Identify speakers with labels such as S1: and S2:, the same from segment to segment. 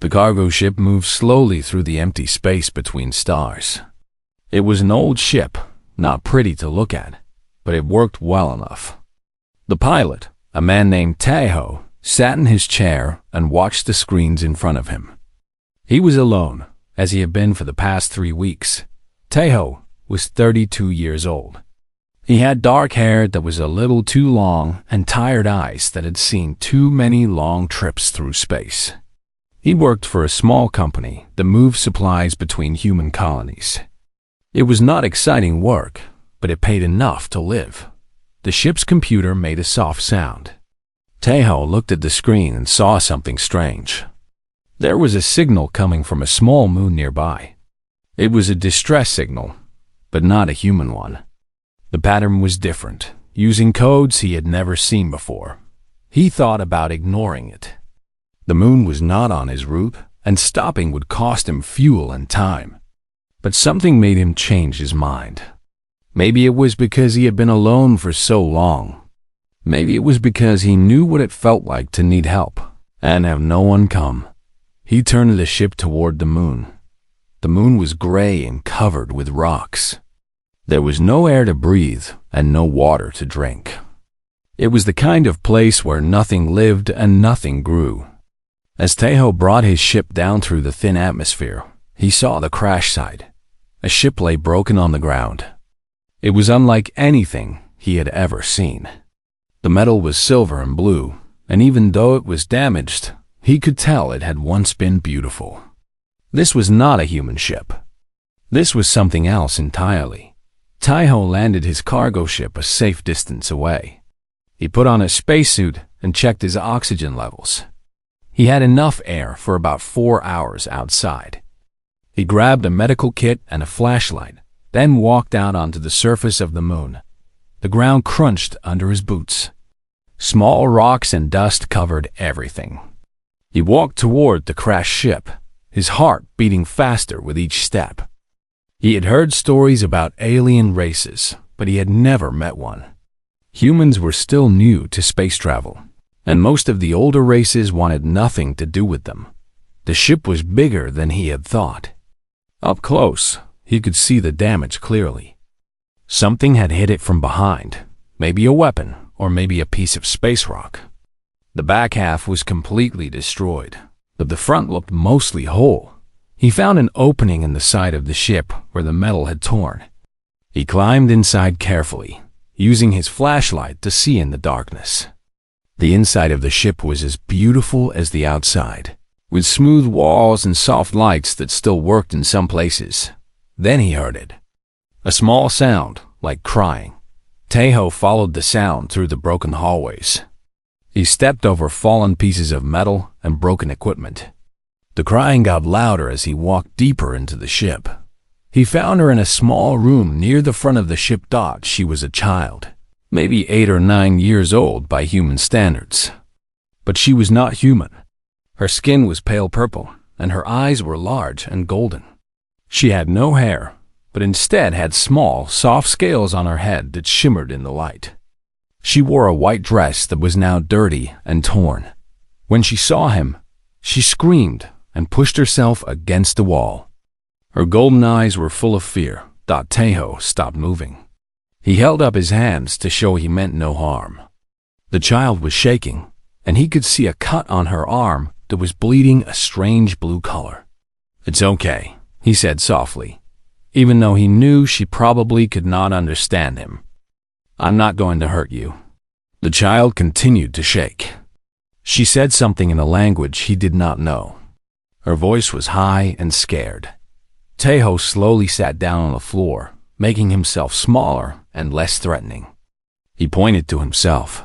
S1: The cargo ship moved slowly through the empty space between stars. It was an old ship, not pretty to look at, but it worked well enough. The pilot, a man named Taeho, sat in his chair and watched the screens in front of him. He was alone, as he had been for the past 3 weeks. Taeho was 32 years old. He had dark hair that was a little too long and tired eyes that had seen too many long trips through space. He worked for a small company that moved supplies between human colonies. It was not exciting work, but it paid enough to live. The ship's computer made a soft sound. Taeho looked at the screen and saw something strange. There was a signal coming from a small moon nearby. It was a distress signal, but not a human one. The pattern was different, using codes he had never seen before. He thought about ignoring it. The moon was not on his route, and stopping would cost him fuel and time. But something made him change his mind. Maybe it was because he had been alone for so long. Maybe it was because he knew what it felt like to need help and have no one come. He turned the ship toward the moon. The moon was gray and covered with rocks. There was no air to breathe and no water to drink. It was the kind of place where nothing lived and nothing grew. As Taeho brought his ship down through the thin atmosphere, he saw the crash site. A ship lay broken on the ground. It was unlike anything he had ever seen. The metal was silver and blue, and even though it was damaged, he could tell it had once been beautiful. This was not a human ship. This was something else entirely. Taeho landed his cargo ship a safe distance away. He put on a spacesuit and checked his oxygen levels. He had enough air for about 4 hours outside. He grabbed a medical kit and a flashlight, then walked out onto the surface of the moon. The ground crunched under his boots. Small rocks and dust covered everything. He walked toward the crashed ship, his heart beating faster with each step. He had heard stories about alien races, but he had never met one. Humans were still new to space travel, and most of the older races wanted nothing to do with them. The ship was bigger than he had thought. Up close, he could see the damage clearly. Something had hit it from behind, maybe a weapon or maybe a piece of space rock. The back half was completely destroyed, but the front looked mostly whole. He found an opening in the side of the ship where the metal had torn. He climbed inside carefully, using his flashlight to see in the darkness. The inside of the ship was as beautiful as the outside, with smooth walls and soft lights that still worked in some places. Then he heard it. A small sound, like crying. Taeho followed the sound through the broken hallways. He stepped over fallen pieces of metal and broken equipment. The crying got louder as he walked deeper into the ship. He found her in a small room near the front of the ship. She was a child, maybe 8 or 9 years old by human standards. But she was not human. Her skin was pale purple, and her eyes were large and golden. She had no hair, but instead had small, soft scales on her head that shimmered in the light. She wore a white dress that was now dirty and torn. When she saw him, she screamed and pushed herself against the wall. Her golden eyes were full of fear. Taeho stopped moving. He held up his hands to show he meant no harm. The child was shaking, and he could see a cut on her arm that was bleeding a strange blue color. "It's okay," he said softly, even though he knew she probably could not understand him. "I'm not going to hurt you." The child continued to shake. She said something in a language he did not know. Her voice was high and scared. Taeho slowly sat down on the floor, making himself smaller and less threatening. He pointed to himself.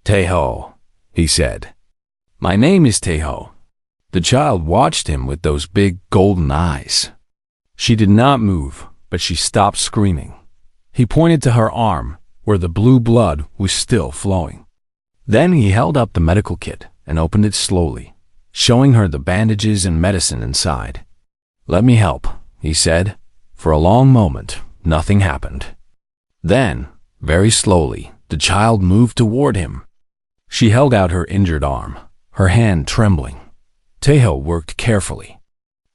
S1: "Taeho," he said. "My name is Taeho." The child watched him with those big golden eyes. She did not move, but she stopped screaming. He pointed to her arm, where the blue blood was still flowing. Then he held up the medical kit and opened it slowly, showing her the bandages and medicine inside. "Let me help," he said. For a long moment, nothing happened. Then, very slowly, the child moved toward him. She held out her injured arm, her hand trembling. Tejo worked carefully.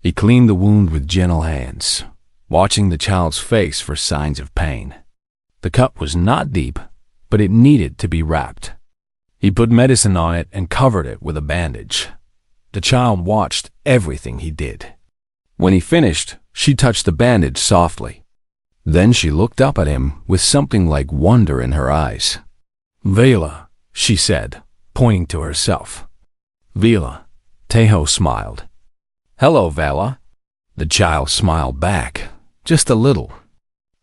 S1: He cleaned the wound with gentle hands, watching the child's face for signs of pain. The cut was not deep, but it needed to be wrapped. He put medicine on it and covered it with a bandage. The child watched everything he did. When he finished, she touched the bandage softly. Then she looked up at him with something like wonder in her eyes. "Vela," she said, pointing to herself. "Vela." Tejo smiled. "Hello, Vela." The child smiled back, just a little.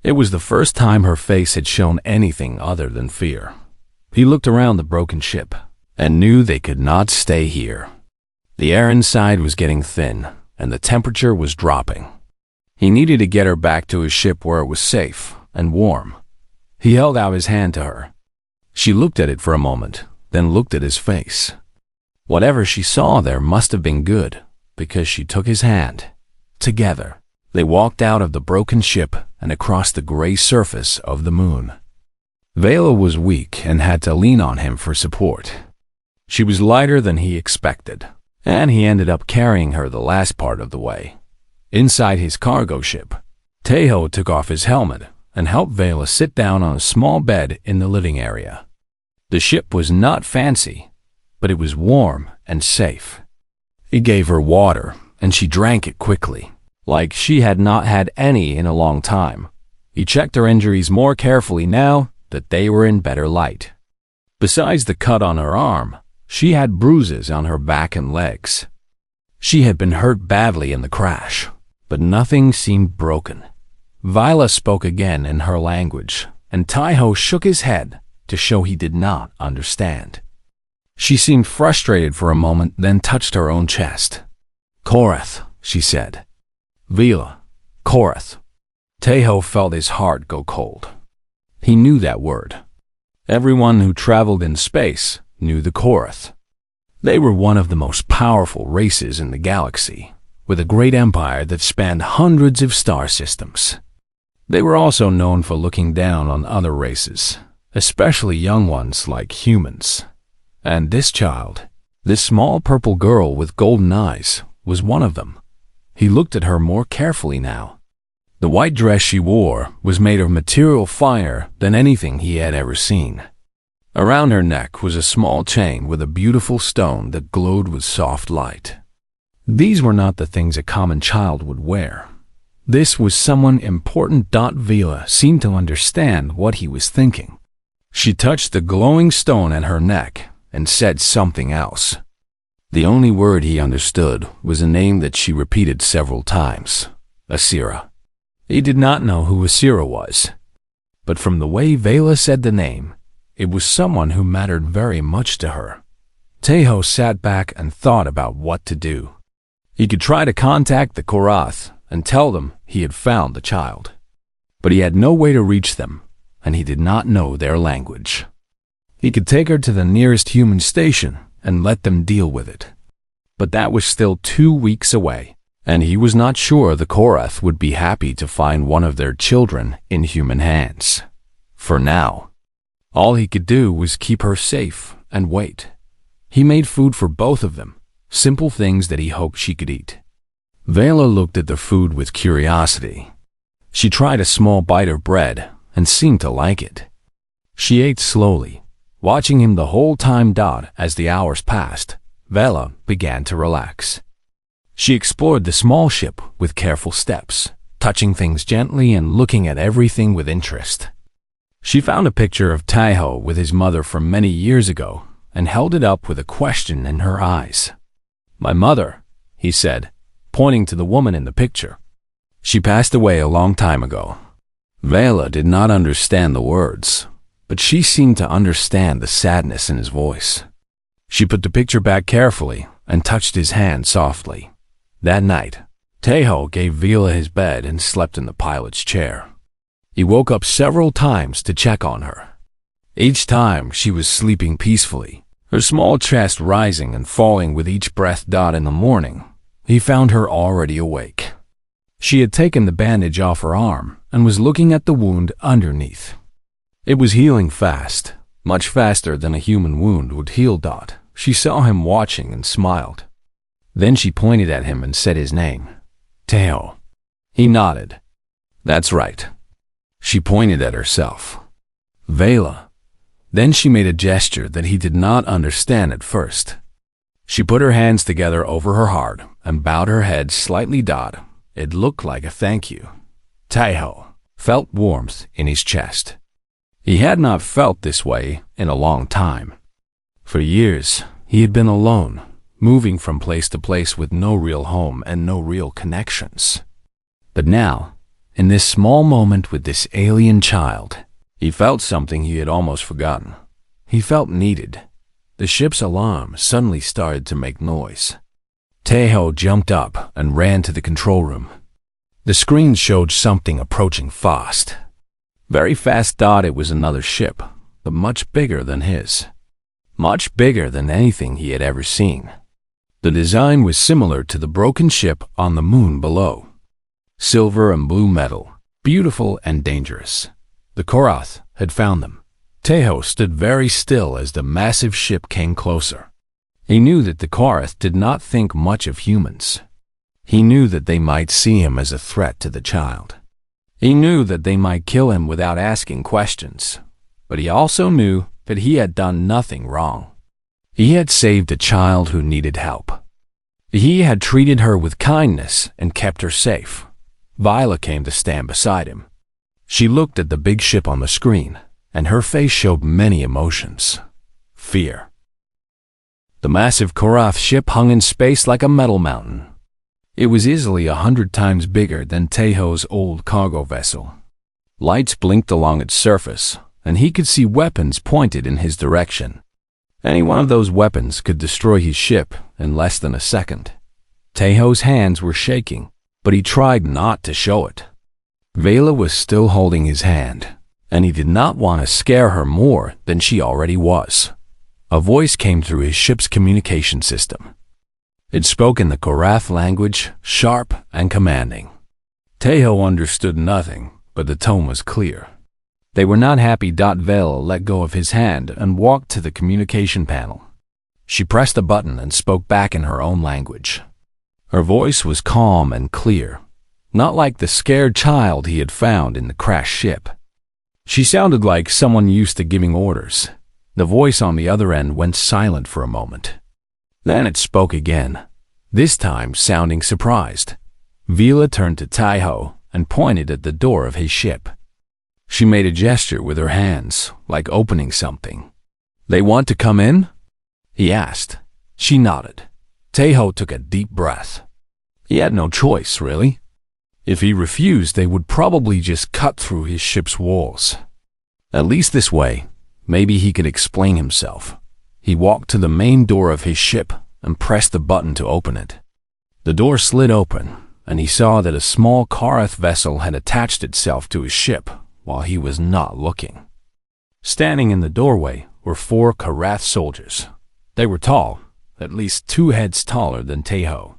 S1: It was the first time her face had shown anything other than fear. He looked around the broken ship and knew they could not stay here. The air inside was getting thin, and the temperature was dropping. He needed to get her back to his ship where it was safe and warm. He held out his hand to her. She looked at it for a moment, then looked at his face. Whatever she saw there must have been good, because she took his hand. Together, they walked out of the broken ship and across the gray surface of the moon. Vela was weak and had to lean on him for support. She was lighter than he expected, and he ended up carrying her the last part of the way. Inside his cargo ship, Tejo took off his helmet and helped Vela sit down on a small bed in the living area. The ship was not fancy, but it was warm and safe. He gave her water, and she drank it quickly, like she had not had any in a long time. He checked her injuries more carefully now that they were in better light. Besides the cut on her arm, she had bruises on her back and legs. She had been hurt badly in the crash, but nothing seemed broken. Vela spoke again in her language, and Tejo shook his head to show he did not understand. She seemed frustrated for a moment, then touched her own chest. "Korath," she said. "Vela, Korath." Tejo felt his heart go cold. He knew that word. Everyone who traveled in space knew the Korath. They were one of the most powerful races in the galaxy, with a great empire that spanned hundreds of star systems. They were also known for looking down on other races, especially young ones like humans. And this child, this small purple girl with golden eyes, was one of them. He looked at her more carefully now. The white dress she wore was made of material finer than anything he had ever seen. Around her neck was a small chain with a beautiful stone that glowed with soft light. These were not the things a common child would wear. This was someone important. Vela seemed to understand what he was thinking. She touched the glowing stone at her neck and said something else. The only word he understood was a name that she repeated several times, Asira. He did not know who Asira was, but from the way Vela said the name, it was someone who mattered very much to her. Tejo sat back and thought about what to do. He could try to contact the Korath and tell them he had found the child, but he had no way to reach them, and he did not know their language. He could take her to the nearest human station and let them deal with it, but that was still 2 weeks away, and he was not sure the Korath would be happy to find one of their children in human hands. For now, all he could do was keep her safe and wait. He made food for both of them, simple things that he hoped she could eat. Vela looked at the food with curiosity. She tried a small bite of bread and seemed to like it. She ate slowly, watching him the whole time. As the hours passed, Vela began to relax. She explored the small ship with careful steps, touching things gently and looking at everything with interest. She found a picture of Tejo with his mother from many years ago and held it up with a question in her eyes. "My mother," he said, pointing to the woman in the picture. "She passed away a long time ago." Vela did not understand the words, but she seemed to understand the sadness in his voice. She put the picture back carefully and touched his hand softly. That night, Tejo gave Vela his bed and slept in the pilot's chair. He woke up several times to check on her. Each time she was sleeping peacefully, her small chest rising and falling with each breath. In the morning, he found her already awake. She had taken the bandage off her arm and was looking at the wound underneath. It was healing fast, much faster than a human wound would heal. She saw him watching and smiled. Then she pointed at him and said his name, Teo. He nodded. That's right. She pointed at herself. Vela. Then she made a gesture that he did not understand at first. She put her hands together over her heart and bowed her head slightly. It looked like a thank you. Teo felt warmth in his chest. He had not felt this way in a long time. For years, he had been alone, moving from place to place with no real home and no real connections. But now, in this small moment with this alien child, he felt something he had almost forgotten. He felt needed. The ship's alarm suddenly started to make noise. Teo jumped up and ran to the control room. The screen showed something approaching fast. Very fast. It was another ship, but much bigger than his. Much bigger than anything he had ever seen. The design was similar to the broken ship on the moon below. Silver and blue metal, beautiful and dangerous. The Korath had found them. Teo stood very still as the massive ship came closer. He knew that the Korath did not think much of humans. He knew that they might see him as a threat to the child. He knew that they might kill him without asking questions. But he also knew that he had done nothing wrong. He had saved a child who needed help. He had treated her with kindness and kept her safe. Viola came to stand beside him. She looked at the big ship on the screen, and her face showed many emotions. Fear. The massive Korath ship hung in space like a metal mountain. It was easily 100 times bigger than Teo's old cargo vessel. Lights blinked along its surface, and he could see weapons pointed in his direction. Any one of those weapons could destroy his ship in less than a second. Teo's hands were shaking, but he tried not to show it. Vela was still holding his hand, and he did not want to scare her more than she already was. A voice came through his ship's communication system. It spoke in the Korath language, sharp and commanding. Teo understood nothing, but the tone was clear. They were not happy. Vela let go of his hand and walked to the communication panel. She pressed a button and spoke back in her own language. Her voice was calm and clear, not like the scared child he had found in the crashed ship. She sounded like someone used to giving orders. The voice on the other end went silent for a moment. Then it spoke again, this time sounding surprised. Vela turned to Teo and pointed at the door of his ship. She made a gesture with her hands, like opening something. "They want to come in?" he asked. She nodded. Teo took a deep breath. He had no choice, really. If he refused, they would probably just cut through his ship's walls. At least this way, maybe he could explain himself. He walked to the main door of his ship and pressed the button to open it. The door slid open, and he saw that a small Korath vessel had attached itself to his ship while he was not looking. Standing in the doorway were 4 Korath soldiers. They were tall, at least 2 heads taller than Teo.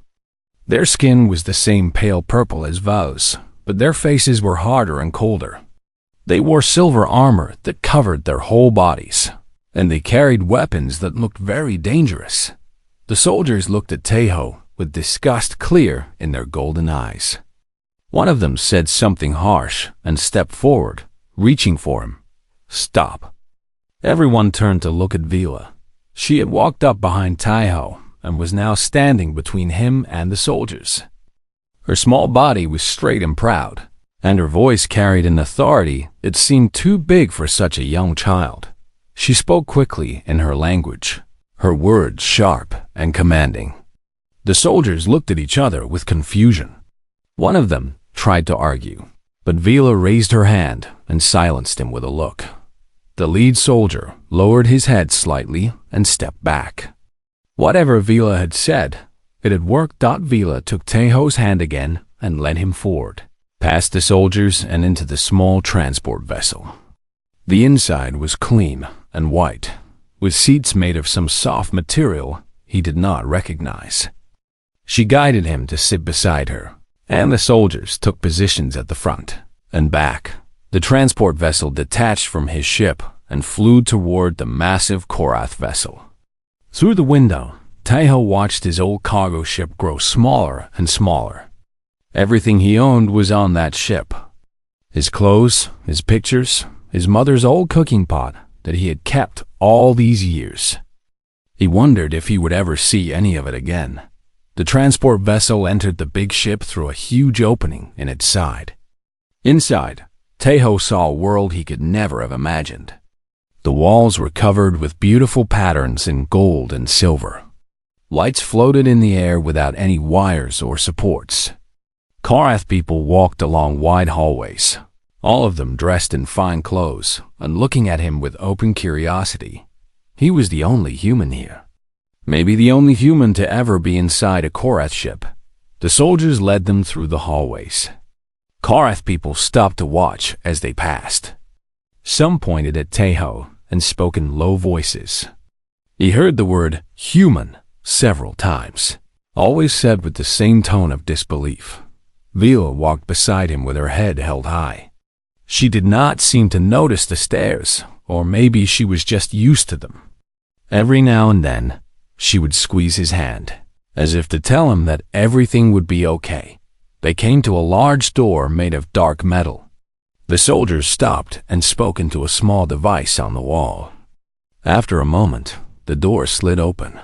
S1: Their skin was the same pale purple as Vela's, but their faces were harder and colder. They wore silver armor that covered their whole bodies, and they carried weapons that looked very dangerous. The soldiers looked at Teo with disgust clear in their golden eyes. One of them said something harsh and stepped forward, reaching for him. "Stop." Everyone turned to look at Vela. She had walked up behind Teo and was now standing between him and the soldiers. Her small body was straight and proud, and her voice carried an authority that seemed too big for such a young child. She spoke quickly in her language, her words sharp and commanding. The soldiers looked at each other with confusion. One of them tried to argue, but Vela raised her hand and silenced him with a look. The lead soldier lowered his head slightly and stepped back. Whatever Vela had said, it had worked. Vela took Teo's hand again and led him forward, past the soldiers and into the small transport vessel. The inside was clean and white, with seats made of some soft material he did not recognize. She guided him to sit beside her, and the soldiers took positions at the front and back. The transport vessel detached from his ship and flew toward the massive Korath vessel. Through the window, Taiho watched his old cargo ship grow smaller and smaller. Everything he owned was on that ship. His clothes, his pictures, his mother's old cooking pot that he had kept all these years. He wondered if he would ever see any of it again. The transport vessel entered the big ship through a huge opening in its side. Inside, Taiho saw a world he could never have imagined. The walls were covered with beautiful patterns in gold and silver. Lights floated in the air without any wires or supports. Korath people walked along wide hallways, all of them dressed in fine clothes and looking at him with open curiosity. He was the only human here. Maybe the only human to ever be inside a Korath ship. The soldiers led them through the hallways. Korath people stopped to watch as they passed. Some pointed at Taiho and spoke in low voices. He heard the word human several times, always said with the same tone of disbelief. Vila walked beside him with her head held high. She did not seem to notice the stares, or maybe she was just used to them. Every now and then, she would squeeze his hand, as if to tell him that everything would be okay. They came to a large door made of dark metal. The soldiers stopped and spoke into a small device on the wall. After a moment, the door slid open.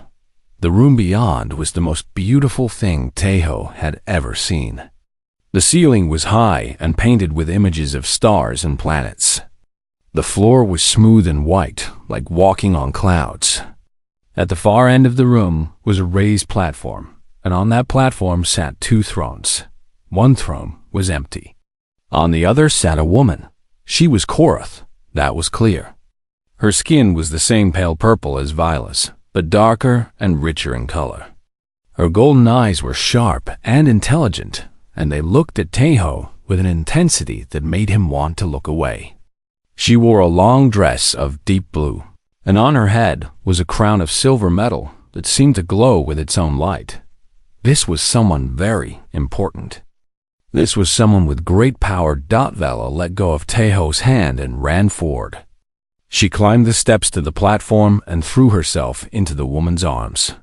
S1: The room beyond was the most beautiful thing Taiho had ever seen. The ceiling was high and painted with images of stars and planets. The floor was smooth and white, like walking on clouds. At the far end of the room was a raised platform, and on that platform sat 2 thrones. One throne was empty. On the other sat a woman. She was Korath, that was clear. Her skin was the same pale purple as Vila's, but darker and richer in color. Her golden eyes were sharp and intelligent, and they looked at Taiho with an intensity that made him want to look away. She wore a long dress of deep blue, and on her head was a crown of silver metal that seemed to glow with its own light. This was someone very important. This was someone with great power. Vela let go of Taiho's hand and ran forward. She climbed the steps to the platform and threw herself into the woman's arms.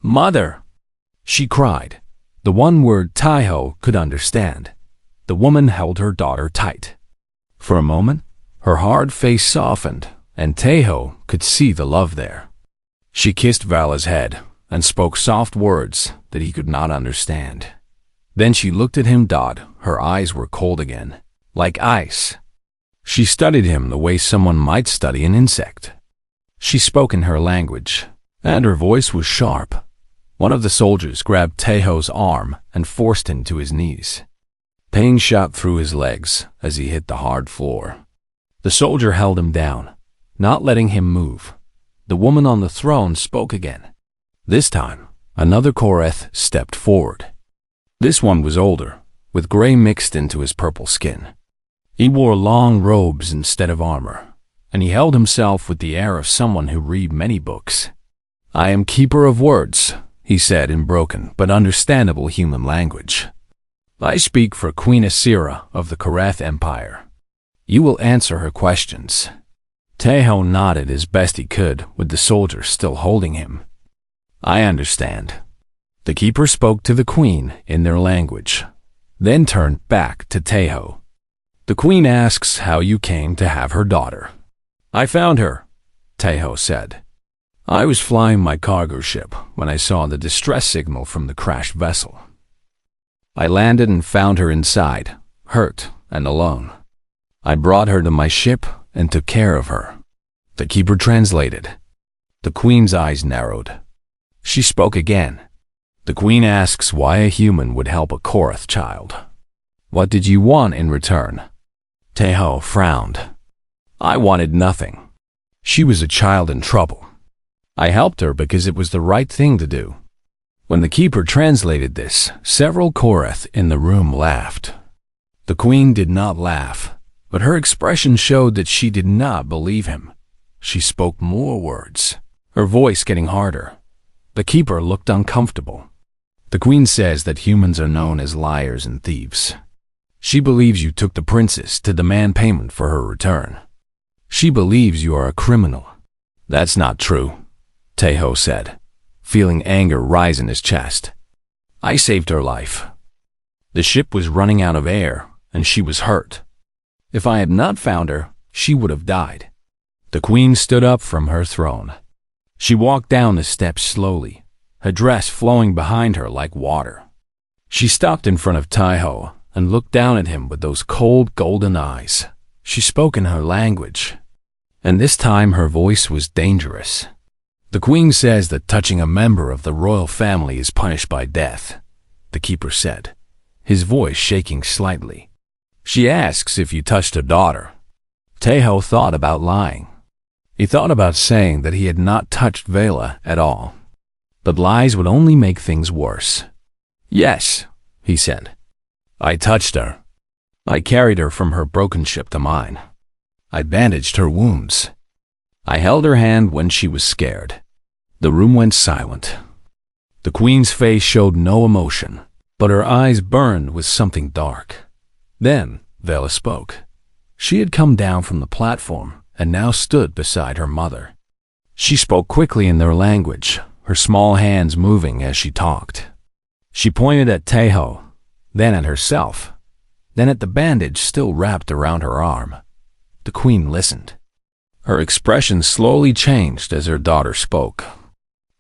S1: "Mother!" she cried, the one word Taiho could understand. The woman held her daughter tight. For a moment, her hard face softened, and Taiho could see the love there. She kissed Vala's head and spoke soft words that he could not understand. Then she looked at him. Her eyes were cold again, like ice. She studied him the way someone might study an insect. She spoke in her language, and her voice was sharp. One of the soldiers grabbed Taiho's arm and forced him to his knees. Pain shot through his legs as he hit the hard floor. The soldier held him down, not letting him move. The woman on the throne spoke again. This time, another Korath stepped forward. This one was older, with gray mixed into his purple skin. He wore long robes instead of armor, and he held himself with the air of someone who read many books. "I am Keeper of Words," he said in broken but understandable human language. "I speak for Queen Asira of the Korath Empire. You will answer her questions." Taiho nodded as best he could with the soldier still holding him. "I understand." The keeper spoke to the queen in their language, then turned back to Taiho. "The queen asks how you came to have her daughter." "I found her," Taiho said. "I was flying my cargo ship when I saw the distress signal from the crashed vessel. I landed and found her inside, hurt and alone. I brought her to my ship and took care of her." The keeper translated. The queen's eyes narrowed. She spoke again. "The queen asks why a human would help a Korath child. What did you want in return?" Taiho frowned. "I wanted nothing. She was a child in trouble. I helped her because it was the right thing to do." When the keeper translated this, several Korath in the room laughed. The queen did not laugh, but her expression showed that she did not believe him. She spoke more words, her voice getting harder. The keeper looked uncomfortable. "The queen says that humans are known as liars and thieves. She believes you took the princess to demand payment for her return. She believes you are a criminal." "That's not true," Taiho said. feeling anger rise in his chest. I saved her life. The ship was running out of air, and she was hurt. If I had not found her, she would have died. The queen stood up from her throne. She walked down the steps slowly, her dress flowing behind her like water. She stopped in front of Taiho and looked down at him with those cold, golden eyes. She spoke in her language, and this time her voice was dangerous. The queen says that touching a member of the royal family is punished by death, the keeper said, his voice shaking slightly. She asks if you touched her daughter. Taiho thought about lying. He thought about saying that he had not touched Vela at all. But lies would only make things worse. Yes, he said. I touched her. I carried her from her broken ship to mine. I bandaged her wounds. I held her hand when she was scared. The room went silent. The queen's face showed no emotion, but her eyes burned with something dark. Then Vela spoke. She had come down from the platform and now stood beside her mother. She spoke quickly in their language, her small hands moving as she talked. She pointed at Taiho, then at herself, then at the bandage still wrapped around her arm. The queen listened. Her expression slowly changed as her daughter spoke.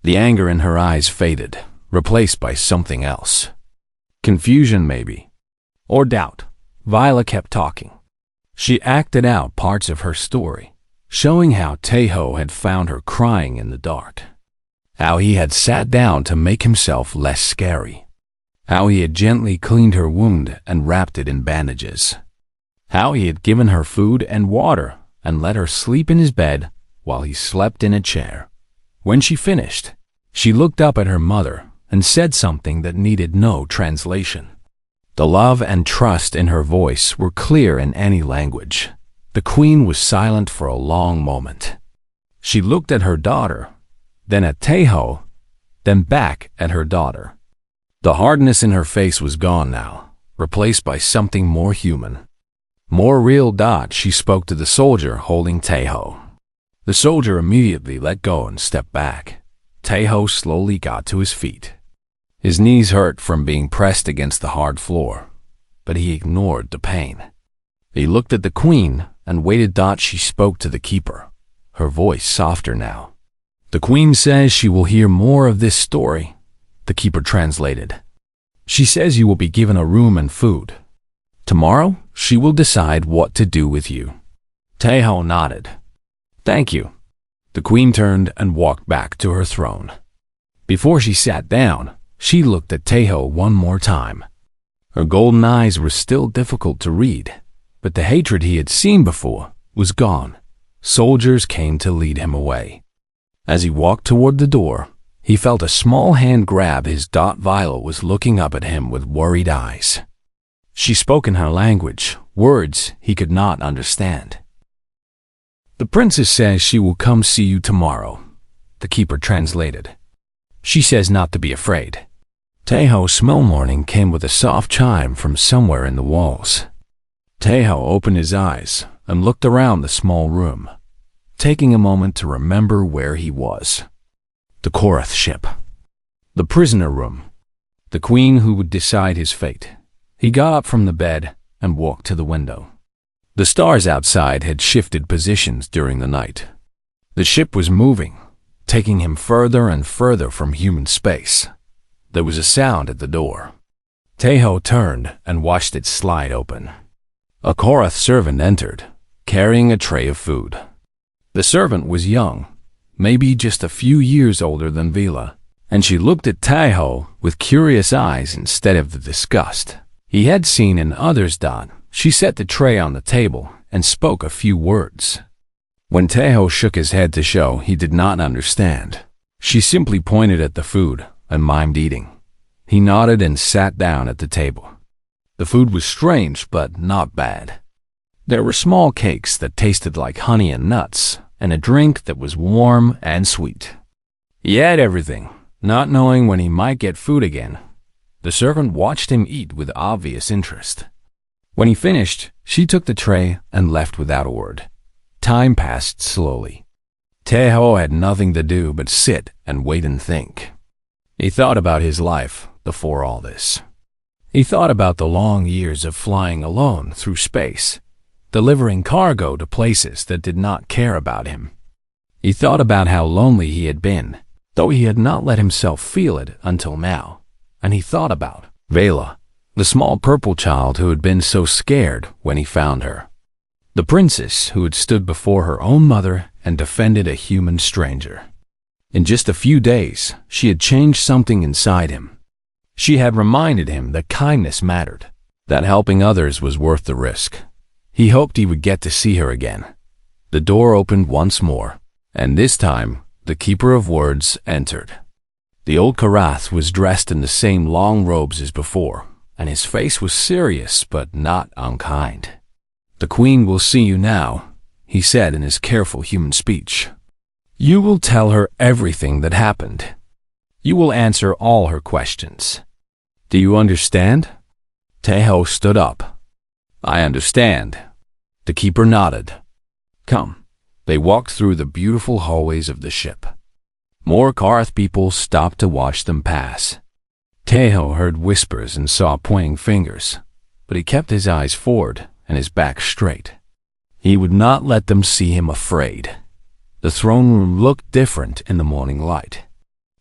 S1: The anger in her eyes faded, replaced by something else. Confusion, maybe. Or doubt. Viola kept talking. She acted out parts of her story, showing how Taiho had found her crying in the dark, how he had sat down to make himself less scary, how he had gently cleaned her wound and wrapped it in bandages, how he had given her food and water and let her sleep in his bed while he slept in a chair. When she finished, she looked up at her mother and said something that needed no translation. The love and trust in her voice were clear in any language. The queen was silent for a long moment. She looked at her daughter, then at Taiho, then back at her daughter. The hardness in her face was gone now, replaced by something more human. More real. She spoke to the soldier holding Taiho. The soldier immediately let go and stepped back. Taiho slowly got to his feet. His knees hurt from being pressed against the hard floor, but he ignored the pain. He looked at the queen and waited. She spoke to the keeper, her voice softer now. The queen says she will hear more of this story, the keeper translated. She says you will be given a room and food. Tomorrow, she will decide what to do with you. Taiho nodded. Thank you. The queen turned and walked back to her throne. Before she sat down, she looked at Taiho one more time. Her golden eyes were still difficult to read, but the hatred he had seen before was gone. Soldiers came to lead him away. As he walked toward the door, he felt a small hand grab his. Viola was looking up at him with worried eyes. She spoke in her language, words he could not understand. The princess says she will come see you tomorrow, the keeper translated. She says not to be afraid. Taiho's smell morning came with a soft chime from somewhere in the walls. Taiho opened his eyes and looked around the small room, taking a moment to remember where he was. The Korath ship. The prisoner room. The queen who would decide his fate. He got up from the bed and walked to the window. The stars outside had shifted positions during the night. The ship was moving, taking him further and further from human space. There was a sound at the door. Taiho turned and watched it slide open. A Korath servant entered, carrying a tray of food. The servant was young, maybe just a few years older than Vela, and she looked at Taiho with curious eyes instead of the disgust he had seen in others. She set the tray on the table and spoke a few words. When Taiho shook his head to show he did not understand, she simply pointed at the food and mimed eating. He nodded and sat down at the table. The food was strange, but not bad. There were small cakes that tasted like honey and nuts, and a drink that was warm and sweet. He ate everything, not knowing when he might get food again. The servant watched him eat with obvious interest. When he finished, she took the tray and left without a word. Time passed slowly. Taiho had nothing to do but sit and wait and think. He thought about his life before all this. He thought about the long years of flying alone through space, delivering cargo to places that did not care about him. He thought about how lonely he had been, though he had not let himself feel it until now. And he thought about Vela, the small purple child who had been so scared when he found her. The princess who had stood before her own mother and defended a human stranger. In just a few days, she had changed something inside him. She had reminded him that kindness mattered, that helping others was worth the risk. He hoped he would get to see her again. The door opened once more, and this time, the Keeper of Words entered. The old Karath was dressed in the same long robes as before, and his face was serious but not unkind. "The Queen will see you now," he said in his careful human speech. "You will tell her everything that happened. You will answer all her questions. Do you understand?" Teho stood up. "I understand." The Keeper nodded. "Come." They walked through the beautiful hallways of the ship. More Karath people stopped to watch them pass. Teho heard whispers and saw pointing fingers, but he kept his eyes forward and his back straight. He would not let them see him afraid. The throne room looked different in the morning light.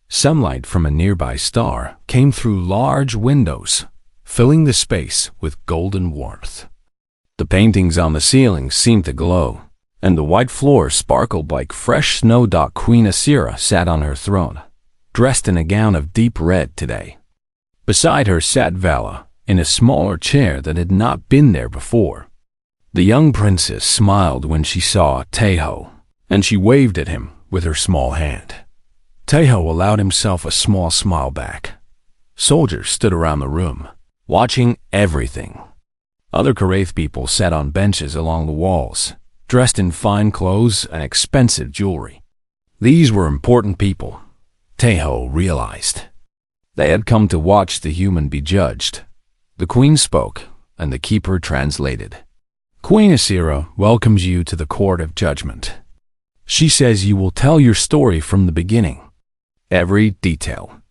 S1: Sunlight from a nearby star came through large windows, filling the space with golden warmth. The paintings on the ceiling seemed to glow, and the white floor sparkled like fresh snow. Queen Asira sat on her throne, dressed in a gown of deep red today. Beside her sat Vala, in a smaller chair that had not been there before. The young princess smiled when she saw Teho, and she waved at him with her small hand. Teho allowed himself a small smile back. Soldiers stood around the room, watching everything. Other Karath people sat on benches along the walls, dressed in fine clothes and expensive jewelry. These were important people, Teho realized. They had come to watch the human be judged. The Queen spoke, and the Keeper translated. "Queen Asira welcomes you to the Court of Judgment. She says you will tell your story from the beginning. Every detail.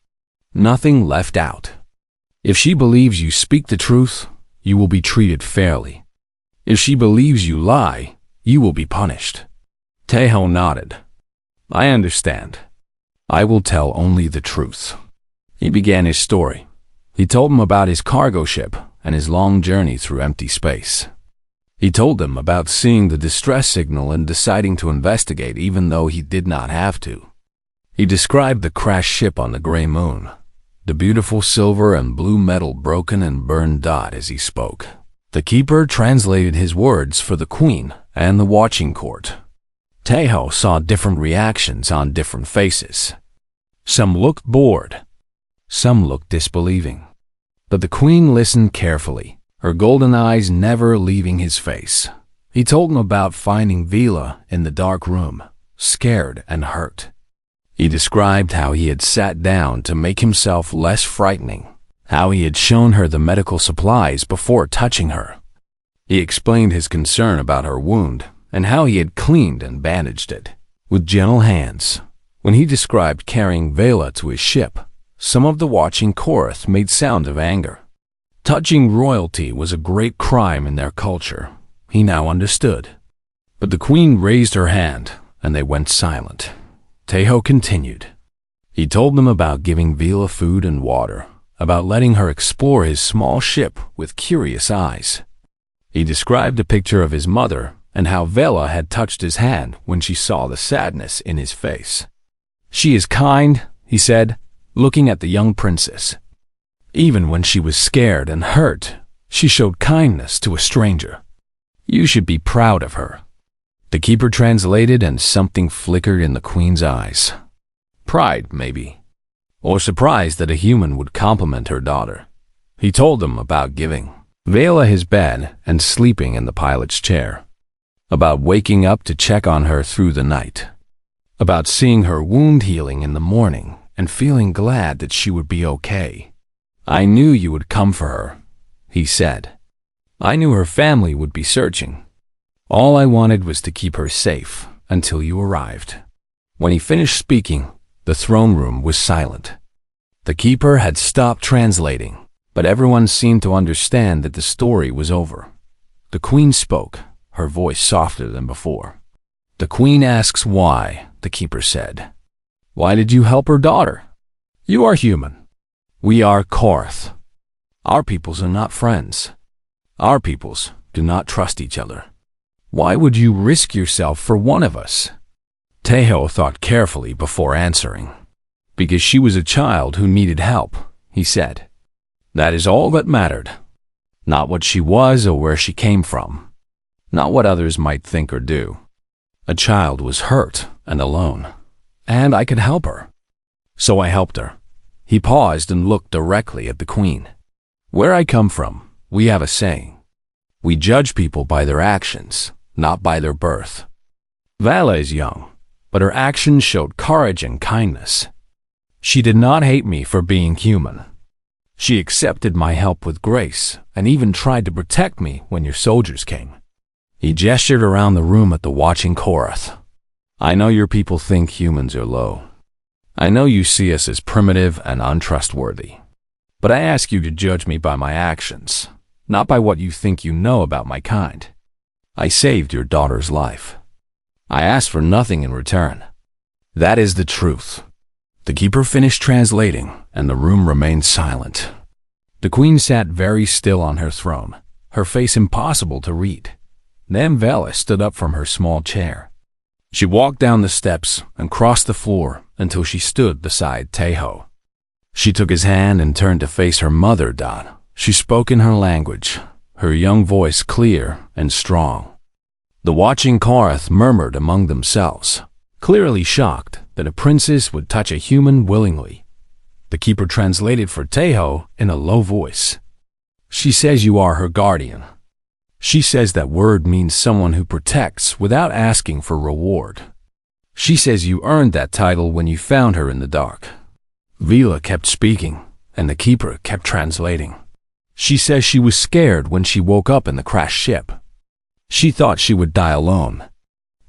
S1: Nothing left out. If she believes you speak the truth, you will be treated fairly. If she believes you lie, you will be punished." Teho nodded. "I understand. I will tell only the truth." He began his story. He told them about his cargo ship and his long journey through empty space. He told them about seeing the distress signal and deciding to investigate even though he did not have to. He described the crashed ship on the gray moon, the beautiful silver and blue metal broken and burned dot as he spoke. The Keeper translated his words for the Queen and the watching court. Teho saw different reactions on different faces. Some looked bored. Some looked disbelieving. But the Queen listened carefully, her golden eyes never leaving his face. He told him about finding Vela in the dark room, scared and hurt. He described how he had sat down to make himself less frightening, how he had shown her the medical supplies before touching her. He explained his concern about her wound and how he had cleaned and bandaged it with gentle hands. When he described carrying Vela to his ship, some of the watching Korath made sounds of anger. Touching royalty was a great crime in their culture. He now understood. But the Queen raised her hand, and they went silent. Teho continued. He told them about giving Vela food and water, about letting her explore his small ship with curious eyes. He described a picture of his mother and how Vela had touched his hand when she saw the sadness in his face. "She is kind," he said, looking at the young princess. "Even when she was scared and hurt, she showed kindness to a stranger. You should be proud of her." The Keeper translated, and something flickered in the Queen's eyes. Pride, maybe. Or surprise that a human would compliment her daughter. He told them about giving Vela his bed and sleeping in the pilot's chair. About waking up to check on her through the night. About seeing her wound healing in the morning and feeling glad that she would be okay. "I knew you would come for her," he said. "I knew her family would be searching. All I wanted was to keep her safe until you arrived." When he finished speaking, the throne room was silent. The keeper had stopped translating, but everyone seemed to understand that the story was over. The queen spoke, her voice softer than before. The queen asks why, the keeper said. Why did you help her daughter? You are human. We are Korath. Our peoples are not friends. Our peoples do not trust each other. Why would you risk yourself for one of us? Teho thought carefully before answering. Because she was a child who needed help, he said. That is all that mattered. Not what she was or where she came from. Not what others might think or do. A child was hurt and alone, and I could help her. So I helped her. He paused and looked directly at the queen. Where I come from, we have a saying. We judge people by their actions, not by their birth. Vala is young, but her actions showed courage and kindness. She did not hate me for being human. She accepted my help with grace and even tried to protect me when your soldiers came. He gestured around the room at the watching Korath. I know your people think humans are low. I know you see us as primitive and untrustworthy. But I ask you to judge me by my actions, not by what you think you know about my kind. I saved your daughter's life. I asked for nothing in return. That is the truth. The keeper finished translating, and the room remained silent. The queen sat very still on her throne, her face impossible to read. Then Vala stood up from her small chair. She walked down the steps and crossed the floor until she stood beside Teho. She took his hand and turned to face her mother, Dot. She spoke in her language, her young voice clear and strong. The watching Korath murmured among themselves, clearly shocked that a princess would touch a human willingly. The keeper translated for Teho in a low voice. She says you are her guardian. She says that word means someone who protects without asking for reward. She says you earned that title when you found her in the dark. Vala kept speaking, and the keeper kept translating. She says she was scared when she woke up in the crashed ship. She thought she would die alone.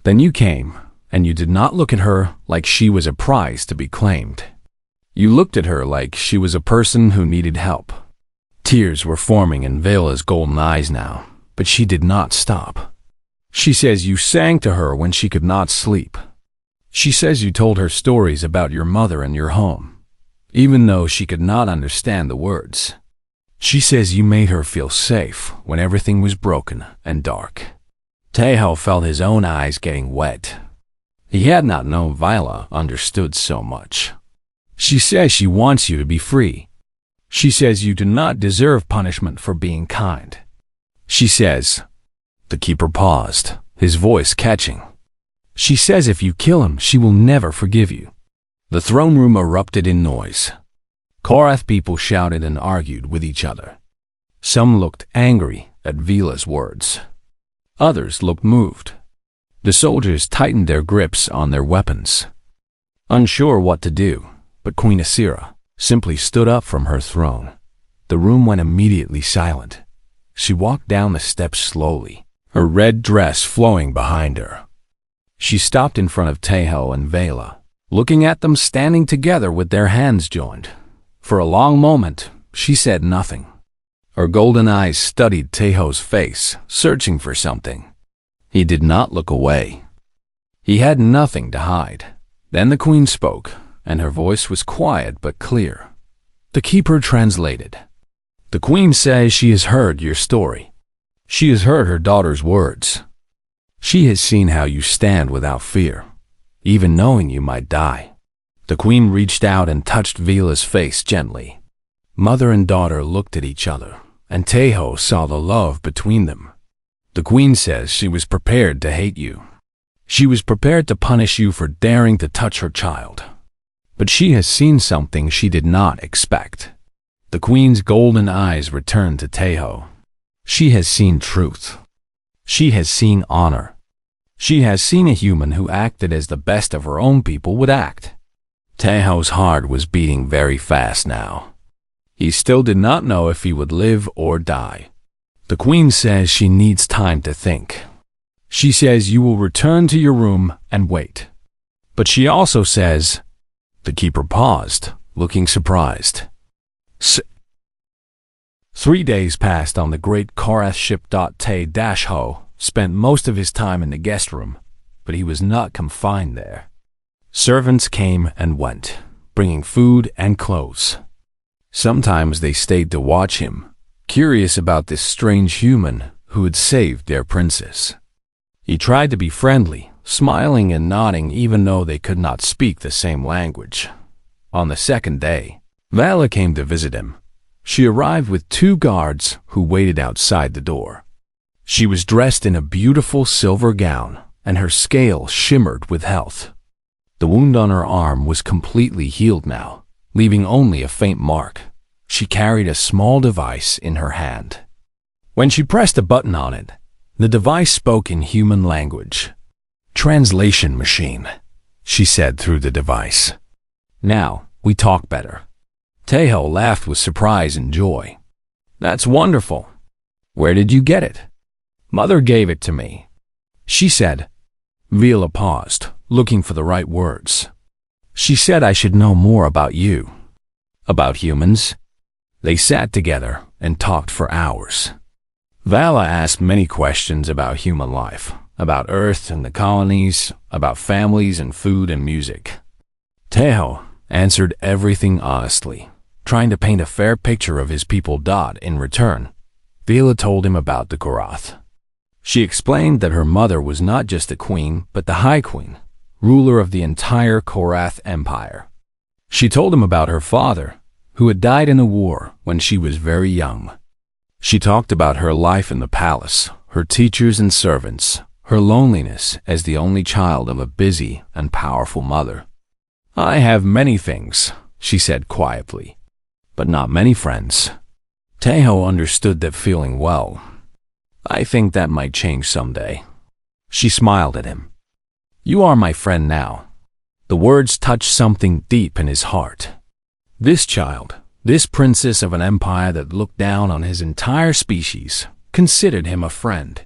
S1: Then you came, and you did not look at her like she was a prize to be claimed. You looked at her like she was a person who needed help. Tears were forming in Vala's golden eyes now, but she did not stop. She says you sang to her when she could not sleep. She says you told her stories about your mother and your home, even though she could not understand the words. She says you made her feel safe when everything was broken and dark. Teho felt his own eyes getting wet. He had not known Vala understood so much. She says she wants you to be free. She says you do not deserve punishment for being kind. She says, the keeper paused, his voice catching. She says if you kill him, she will never forgive you. The throne room erupted in noise. Korath people shouted and argued with each other. Some looked angry at Vala's words. Others looked moved. The soldiers tightened their grips on their weapons. Unsure what to do, but Queen Asira simply stood up from her throne. The room went immediately silent. She walked down the steps slowly, her red dress flowing behind her. She stopped in front of Teho and Vala, looking at them standing together with their hands joined. For a long moment, she said nothing. Her golden eyes studied Teho's face, searching for something. He did not look away. He had nothing to hide. Then the queen spoke, and her voice was quiet but clear. The keeper translated. The queen says she has heard your story. She has heard her daughter's words. She has seen how you stand without fear, even knowing you might die. The queen reached out and touched Vala's face gently. Mother and daughter looked at each other, and Teho saw the love between them. The queen says she was prepared to hate you. She was prepared to punish you for daring to touch her child. But she has seen something she did not expect. The queen's golden eyes returned to Teho. She has seen truth. She has seen honor. She has seen a human who acted as the best of her own people would act. Teho's heart was beating very fast now. He still did not know if he would live or die. The queen says she needs time to think. She says you will return to your room and wait. But she also says, the keeper paused, looking surprised. 3 days passed on the great Korath ship. Te-Ho spent most of his time in the guest room, but he was not confined there. Servants came and went, bringing food and clothes. Sometimes they stayed to watch him, curious about this strange human who had saved their princess. He tried to be friendly, smiling and nodding even though they could not speak the same language. On the second day, Vala came to visit him. She arrived with 2 guards who waited outside the door. She was dressed in a beautiful silver gown, and her scale shimmered with health. The wound on her arm was completely healed now, leaving only a faint mark. She carried a small device in her hand. When she pressed a button on it, the device spoke in human language. "Translation machine," she said through the device. "Now, we talk better." Te-Ho laughed with surprise and joy. "That's wonderful. Where did you get it?" "Mother gave it to me," she said. Vala paused, looking for the right words. "She said I should know more about you." "About humans?" They sat together and talked for hours. Vala asked many questions about human life, about Earth and the colonies, about families and food and music. Te-Ho answered everything honestly, trying to paint a fair picture of his people. In return, Vala told him about the Korath. She explained that her mother was not just a queen, but the High Queen, ruler of the entire Korath Empire. She told him about her father, who had died in a war when she was very young. She talked about her life in the palace, her teachers and servants, her loneliness as the only child of a busy and powerful mother. "I have many things," she said quietly, "but not many friends." Te-Ho understood that feeling well. "I think that might change someday." She smiled at him. "You are my friend now." The words touched something deep in his heart. This child, this princess of an empire that looked down on his entire species, considered him a friend.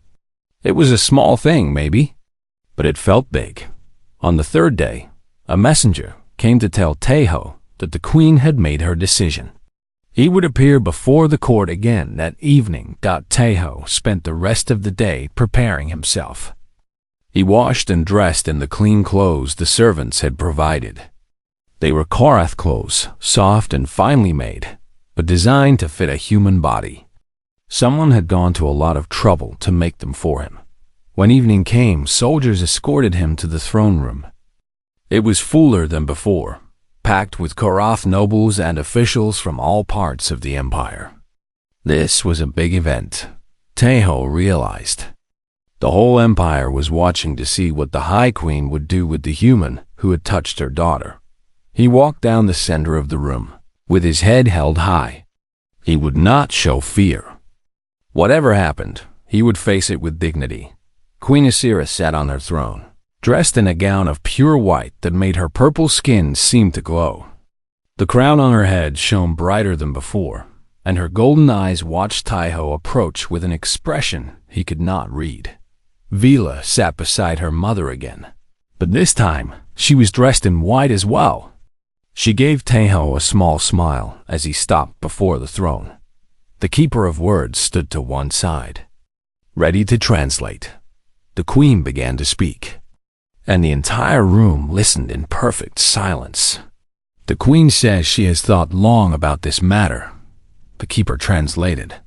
S1: It was a small thing, maybe, but it felt big. On the 3rd day, a messenger came to tell Te-Ho that the queen had made her decision. He would appear before the court again that evening. Te-Ho spent the rest of the day preparing himself. He washed and dressed in the clean clothes the servants had provided. They were Korath clothes, soft and finely made, but designed to fit a human body. Someone had gone to a lot of trouble to make them for him. When evening came, soldiers escorted him to the throne room. It was fuller than before, packed with Korath nobles and officials from all parts of the empire. This was a big event, Te-Ho realized. The whole empire was watching to see what the High Queen would do with the human who had touched her daughter. He walked down the center of the room, with his head held high. He would not show fear. Whatever happened, he would face it with dignity. Queen Asira sat on her throne, dressed in a gown of pure white that made her purple skin seem to glow. The crown on her head shone brighter than before, and her golden eyes watched Te-Ho approach with an expression he could not read. Vala sat beside her mother again, but this time she was dressed in white as well. She gave Te-Ho a small smile as he stopped before the throne. The keeper of words stood to one side, ready to translate. The queen began to speak, and the entire room listened in perfect silence. "The queen says she has thought long about this matter," the keeper translated.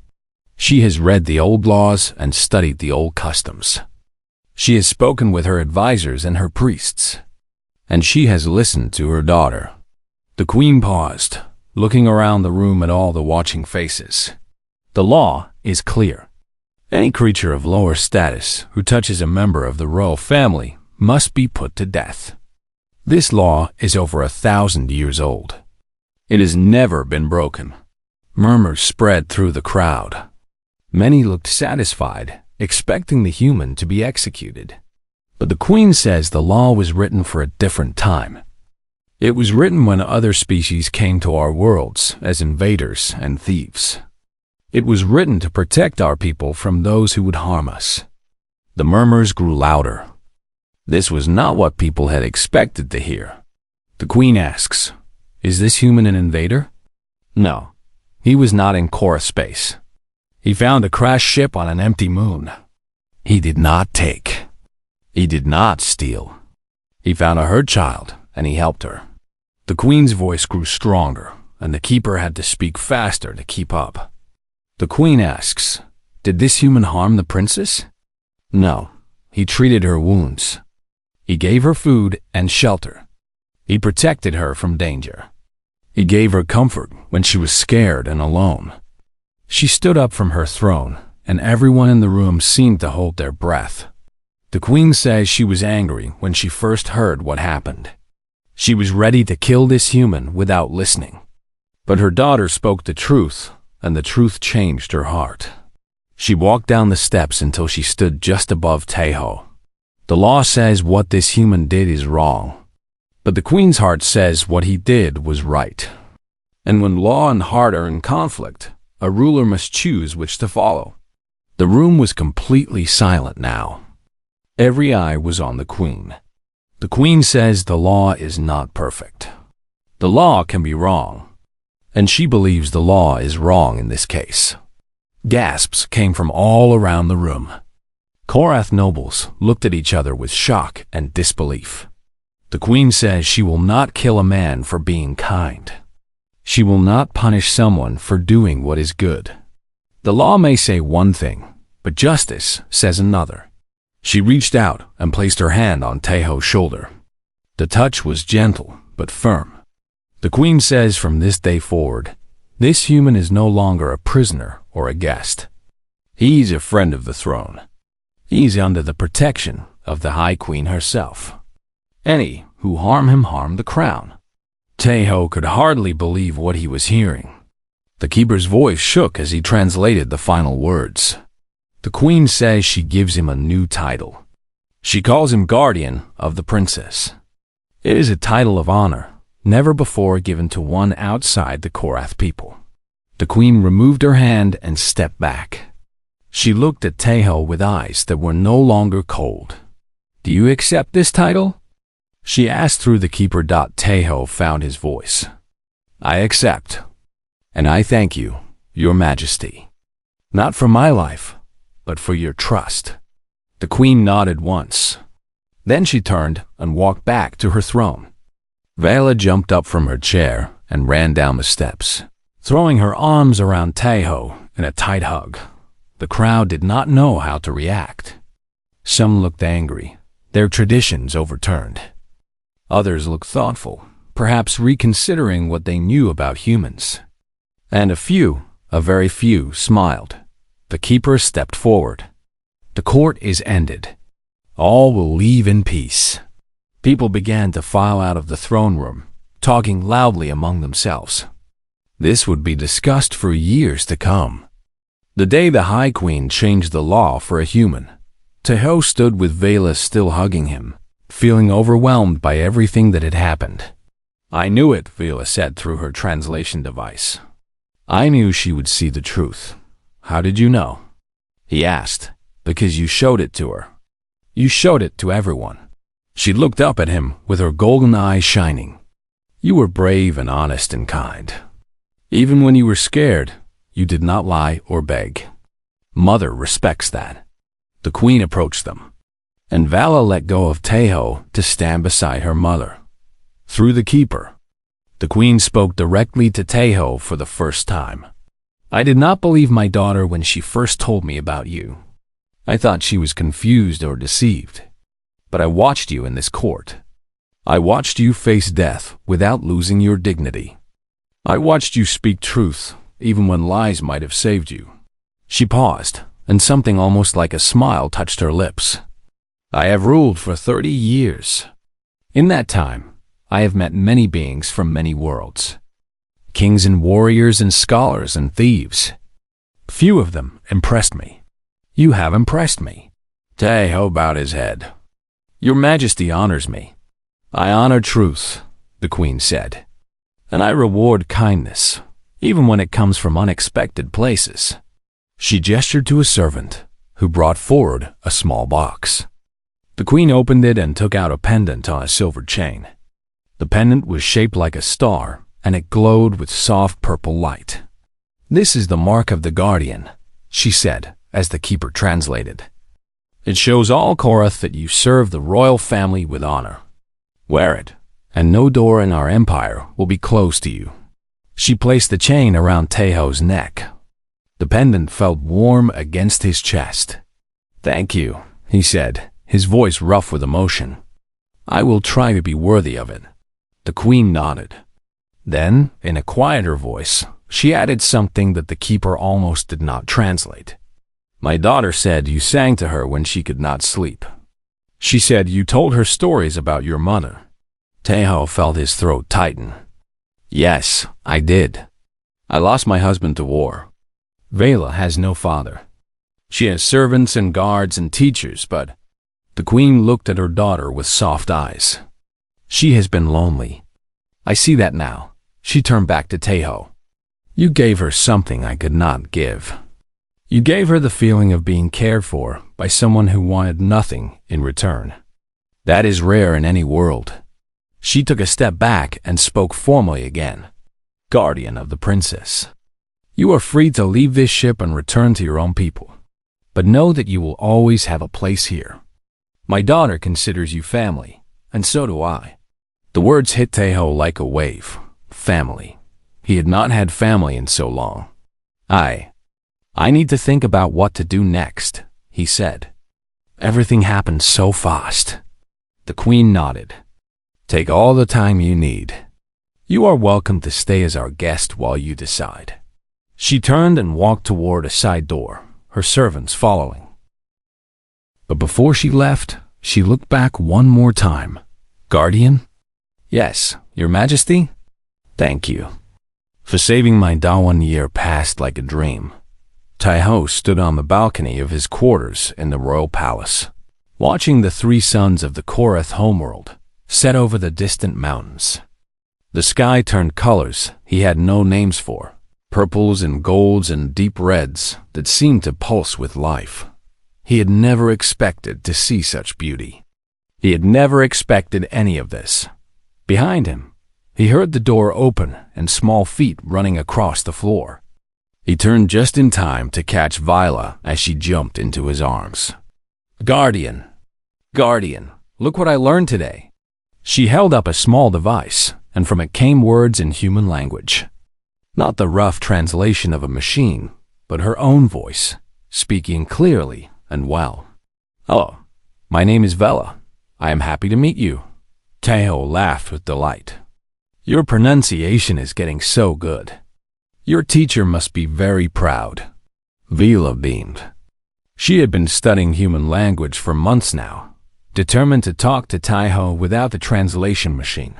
S1: "She has read the old laws and studied the old customs. She has spoken with her advisors and her priests, and she has listened to her daughter." The queen paused, looking around the room at all the watching faces. "The law is clear. Any creature of lower status who touches a member of the royal family must be put to death. This law is over 1,000 years old. It has never been broken." Murmurs spread through the crowd. Many looked satisfied, expecting the human to be executed. But the queen says the law was written for a different time. It was written when other species came to our worlds as invaders and thieves. It was written to protect our people from those who would harm us. The murmurs grew louder. This was not what people had expected to hear. The queen asks, Is this human an invader? No, he was not in Korra space. He found a crashed ship on an empty moon. He did not take. He did not steal. He found a hurt child, and he helped her. The queen's voice grew stronger, and the keeper had to speak faster to keep up. The queen asks, "Did this human harm the princess?" No, he treated her wounds. He gave her food and shelter. He protected her from danger. He gave her comfort when she was scared and alone. She stood up from her throne, and everyone in the room seemed to hold their breath. The queen says she was angry when she first heard what happened. She was ready to kill this human without listening. But her daughter spoke the truth, and the truth changed her heart. She walked down the steps until she stood just above Taeho. The law says what this human did is wrong, but the queen's heart says what he did was right. And when law and heart are in conflict, a ruler must choose which to follow. The room was completely silent now. Every eye was on the queen. The queen says the law is not perfect. The law can be wrong, and she believes the law is wrong in this case. Gasps came from all around the room. Korath nobles looked at each other with shock and disbelief. The queen says she will not kill a man for being kind. She will not punish someone for doing what is good. The law may say one thing, but justice says another. She reached out and placed her hand on Taeho's shoulder. The touch was gentle but firm. The queen says from this day forward, this human is no longer a prisoner or a guest. He's a friend of the throne. He's under the protection of the High Queen herself. Any who harm him harm the crown. Taeho could hardly believe what he was hearing. The keeper's voice shook as he translated the final words. The queen says she gives him a new title. She calls him guardian of the princess. It is a title of honor, never before given to one outside the Korath people. The queen removed her hand and stepped back. She looked at Taeho with eyes that were no longer cold. Do you accept this title? She asked through the keeper. Taeho found his voice. I accept, and I thank you, your majesty. Not for my life, but for your trust. The queen nodded once. Then she turned and walked back to her throne. Vela jumped up from her chair and ran down the steps, throwing her arms around Taeho in a tight hug. The crowd did not know how to react. Some looked angry, their traditions overturned. Others looked thoughtful, perhaps reconsidering what they knew about humans. And a very few, smiled. The keeper stepped forward. The court is ended. All will leave in peace. People began to file out of the throne room, talking loudly among themselves. This would be discussed for years to come. The day the High Queen changed the law for a human, Taeho stood with Vela still hugging him, feeling overwhelmed by everything that had happened. I knew it, Vela said through her translation device. I knew she would see the truth. How did you know? He asked. Because you showed it to her. You showed it to everyone. She looked up at him with her golden eyes shining. You were brave and honest and kind. Even when you were scared, you did not lie or beg. Mother respects that. The queen approached them, and Vala let go of Taeho to stand beside her mother. Through the keeper, the queen spoke directly to Taeho for the first time. I did not believe my daughter when she first told me about you. I thought she was confused or deceived. But I watched you in this court. I watched you face death without losing your dignity. I watched you speak truth, even when lies might have saved you. She paused, and something almost like a smile touched her lips. I have ruled for 30 years. In that time, I have met many beings from many worlds. Kings and warriors and scholars and thieves. Few of them impressed me. You have impressed me. Taeho bowed his head. Your Majesty honors me. I honor truth, the queen said. And I reward kindness, even when it comes from unexpected places. She gestured to a servant, who brought forward a small box. The queen opened it and took out a pendant on a silver chain. The pendant was shaped like a star and it glowed with soft purple light. "This is the mark of the Guardian," she said, as the keeper translated. "It shows all Korath that you serve the royal family with honor. Wear it, and no door in our empire will be closed to you." She placed the chain around Teho's neck. The pendant felt warm against his chest. "Thank you," he said, his voice rough with emotion. "I will try to be worthy of it." The queen nodded. Then, in a quieter voice, she added something that the keeper almost did not translate. "My daughter said you sang to her when she could not sleep. She said you told her stories about your mother." Teho felt his throat tighten. "Yes, I did. I lost my husband to war. Vela has no father. She has servants and guards and teachers, but—" The queen looked at her daughter with soft eyes. "She has been lonely. I see that now." She turned back to Teho. "You gave her something I could not give. You gave her the feeling of being cared for by someone who wanted nothing in return. That is rare in any world." She took a step back and spoke formally again. "Guardian of the princess, you are free to leave this ship and return to your own people. But know that you will always have a place here. My daughter considers you family, and so do I." The words hit Teho like a wave. Family. He had not had family in so long. I need to think about what to do next," he said. "Everything happened so fast." The queen nodded. "Take all the time you need. You are welcome to stay as our guest while you decide." She turned and walked toward a side door, her servants following. But before she left, she looked back one more time. "Guardian?" "Yes, Your Majesty?" "Thank you for saving my da. 1 year passed like a dream." Teho stood on the balcony of his quarters in the royal palace, watching the 3 suns of the Korath homeworld set over the distant mountains. The sky turned colors he had no names for, purples and golds and deep reds that seemed to pulse with life. He had never expected to see such beauty. He had never expected any of this. Behind him, he heard the door open and small feet running across the floor. He turned just in time to catch Vila as she jumped into his arms. "Guardian! Guardian, look what I learned today." She held up a small device, and from it came words in human language. Not the rough translation of a machine, but her own voice, speaking clearly and well. "Hello, my name is Vela. I am happy to meet you." Teho laughed with delight. "Your pronunciation is getting so good. Your teacher must be very proud." Vela beamed. She had been studying human language for months now, determined to talk to Teho without the translation machine.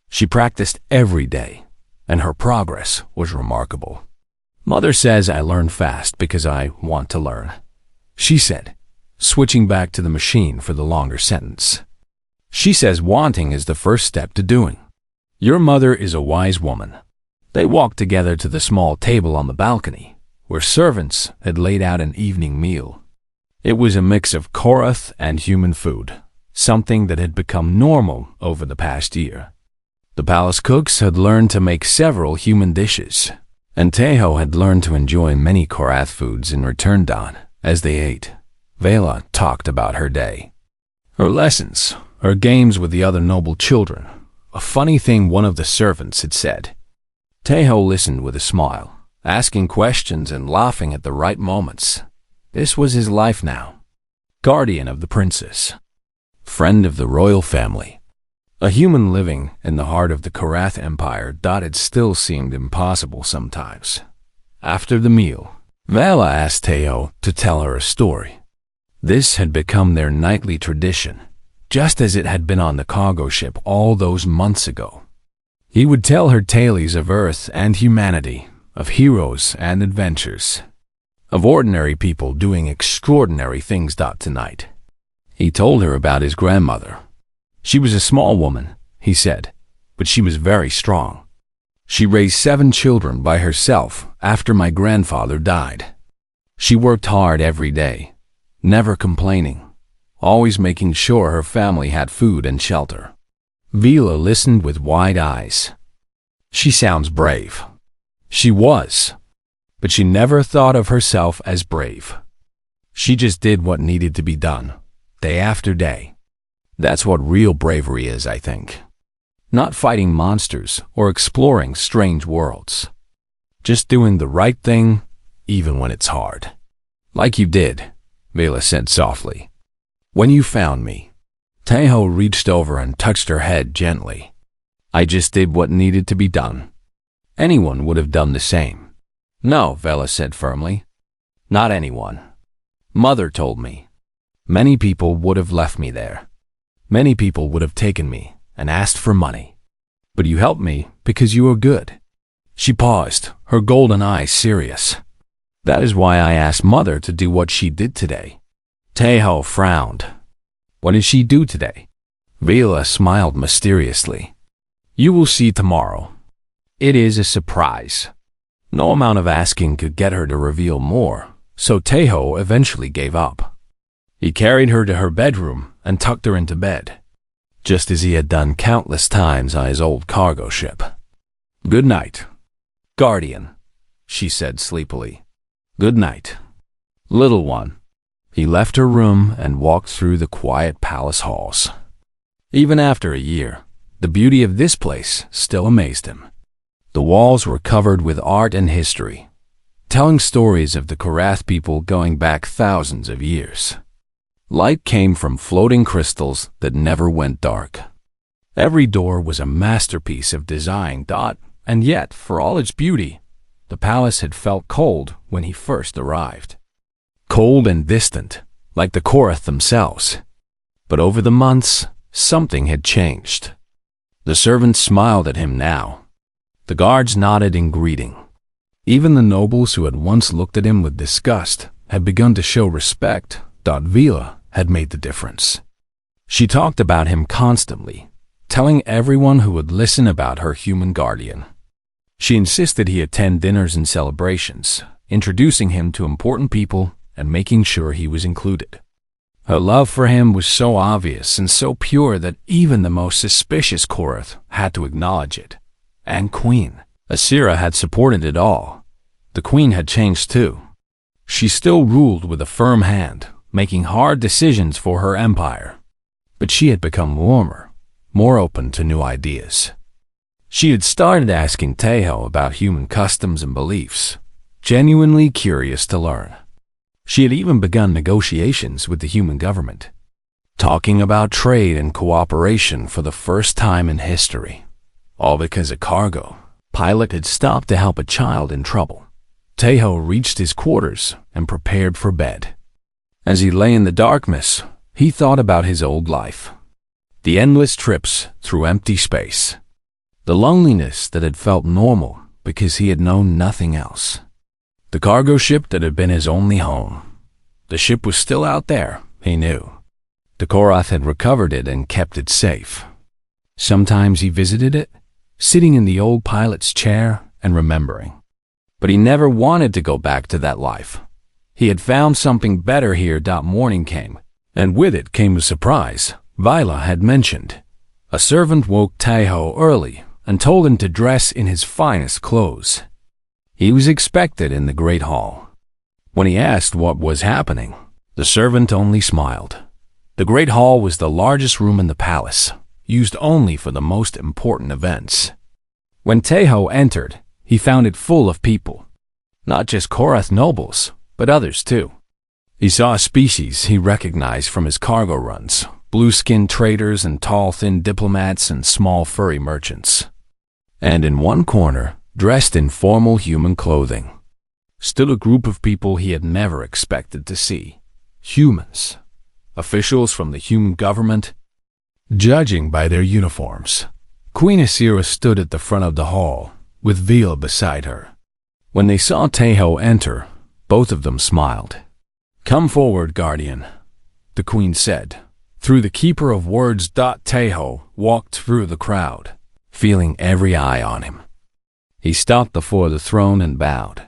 S1: She practiced every day, and her progress was remarkable. "Mother says I learn fast because I want to learn," she said, switching back to the machine for the longer sentence. "She says wanting is the first step to doing. Your mother is a wise woman." They walked together to the small table on the balcony, where servants had laid out an evening meal. It was a mix of Korath and human food, something that had become normal over the past year. The palace cooks had learned to make several human dishes, and Teho had learned to enjoy many Korath foods in return. As they ate, Vela talked about her day, her lessons, her games with the other noble children, a funny thing one of the servants had said. Teho listened with a smile, asking questions and laughing at the right moments. This was his life now. Guardian of the princess, friend of the royal family, a human living in the heart of the Korath Empire. It still seemed impossible sometimes. After the meal, Vela asked Teho to tell her a story. This had become their nightly tradition, just as it had been on the cargo ship all those months ago. He would tell her tales of Earth and humanity, of heroes and adventures, of ordinary people doing extraordinary things. Tonight, he told her about his grandmother. She was a small woman, he said, but she was very strong. She raised 7 children by herself after my grandfather died. She worked hard every day, never complaining, always making sure her family had food and shelter. Vela listened with wide eyes. She sounds brave. She was, but she never thought of herself as brave. She just did what needed to be done, day after day. That's what real bravery is, I think. Not fighting monsters or exploring strange worlds. Just doing the right thing, even when it's hard. Like you did, Vela said softly. When you found me. Taeho reached over and touched her head gently. I just did what needed to be done. Anyone would have done the same. No, Vela said firmly. Not anyone. Mother told me. Many people would have left me there. Many people would have taken me and asked for money. But you helped me because you were good. She paused, her golden eyes serious. That is why I asked Mother to do what she did today. Taeho frowned. What did she do today? Vela smiled mysteriously. You will see tomorrow. It is a surprise. No amount of asking could get her to reveal more, so Taeho eventually gave up. He carried her to her bedroom and tucked her into bed, just as he had done countless times on his old cargo ship. Good night, Guardian, she said sleepily. Good night, little one. He left her room and walked through the quiet palace halls. Even after a year, the beauty of this place still amazed him. The walls were covered with art and history, telling stories of the Korath people going back thousands of years. Light came from floating crystals that never went dark. Every door was a masterpiece of design, and yet, for all its beauty, the palace had felt cold when he first arrived. Cold and distant, like the Korath themselves. But over the months, something had changed. The servants smiled at him now. The guards nodded in greeting. Even the nobles who had once looked at him with disgust had begun to show respect. Vela had made the difference. She talked about him constantly, telling everyone who would listen about her human guardian. She insisted he attend dinners and celebrations, introducing him to important people and making sure he was included. Her love for him was so obvious and so pure that even the most suspicious Korath had to acknowledge it. And Queen Asira had supported it all. The Queen had changed too. She still ruled with a firm hand, making hard decisions for her empire. But she had become warmer, more open to new ideas. She had started asking Taeho about human customs and beliefs, genuinely curious to learn. She had even begun negotiations with the human government, talking about trade and cooperation for the first time in history. All because a cargo pilot had stopped to help a child in trouble. Taeho reached his quarters and prepared for bed. As he lay in the darkness, he thought about his old life. The endless trips through empty space. The loneliness that had felt normal because he had known nothing else. The cargo ship that had been his only home. The ship was still out there, he knew. The Korath had recovered it and kept it safe. Sometimes he visited it, sitting in the old pilot's chair and remembering. But he never wanted to go back to that life. He had found something better here. Morning came, and with it came a surprise Vila had mentioned. A servant woke Taeho early and told him to dress in his finest clothes. He was expected in the great hall. When he asked what was happening, the servant only smiled. The great hall was the largest room in the palace, used only for the most important events. When Taeho entered, he found it full of people. Not just Korath nobles, but others too. He saw a species he recognized from his cargo runs, blue-skinned traders and tall, thin diplomats and small furry merchants. And in one corner, dressed in formal human clothing, stood a group of people he had never expected to see. Humans. Officials from the human government. Judging by their uniforms, Queen Asira stood at the front of the hall, with Vila beside her. When they saw Taeho enter, both of them smiled. Come forward, Guardian, the Queen said. Through the Keeper of Words. Taeho walked through the crowd, feeling every eye on him. He stopped before the throne and bowed.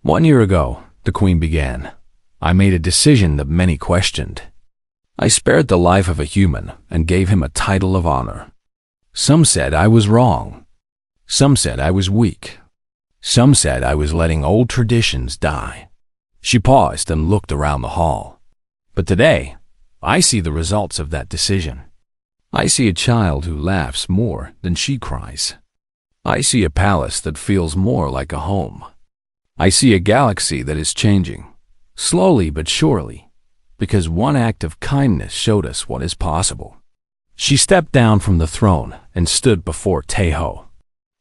S1: 1 year ago, the Queen began, I made a decision that many questioned. I spared the life of a human and gave him a title of honor. Some said I was wrong. Some said I was weak. Some said I was letting old traditions die. She paused and looked around the hall. But today, I see the results of that decision. I see a child who laughs more than she cries. I see a palace that feels more like a home. I see a galaxy that is changing, slowly but surely, because one act of kindness showed us what is possible. She stepped down from the throne and stood before Taeho.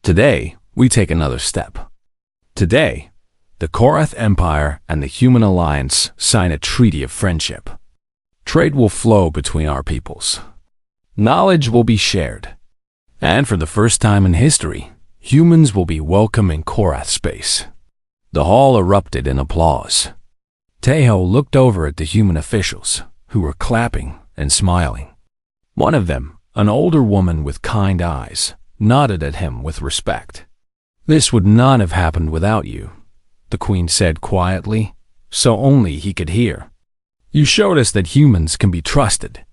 S1: Today, we take another step. Today, the Korath Empire and the Human Alliance sign a treaty of friendship. Trade will flow between our peoples. Knowledge will be shared. And for the first time in history, humans will be welcome in Korath space. The hall erupted in applause. Taeho looked over at the human officials, who were clapping and smiling. One of them, an older woman with kind eyes, nodded at him with respect. "This would not have happened without you," the queen said quietly, so only he could hear. "You showed us that humans can be trusted.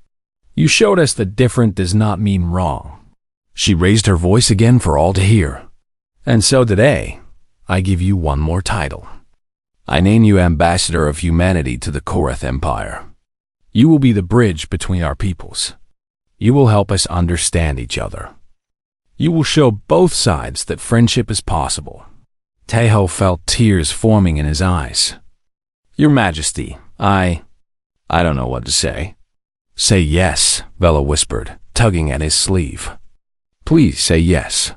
S1: You showed us that different does not mean wrong." She raised her voice again for all to hear. "And so today, I give you one more title. I name you Ambassador of Humanity to the Korath Empire. You will be the bridge between our peoples. You will help us understand each other. You will show both sides that friendship is possible." Taeho felt tears forming in his eyes. "Your Majesty, I don't know what to say." "Say yes," Vela whispered, tugging at his sleeve. "Please say yes."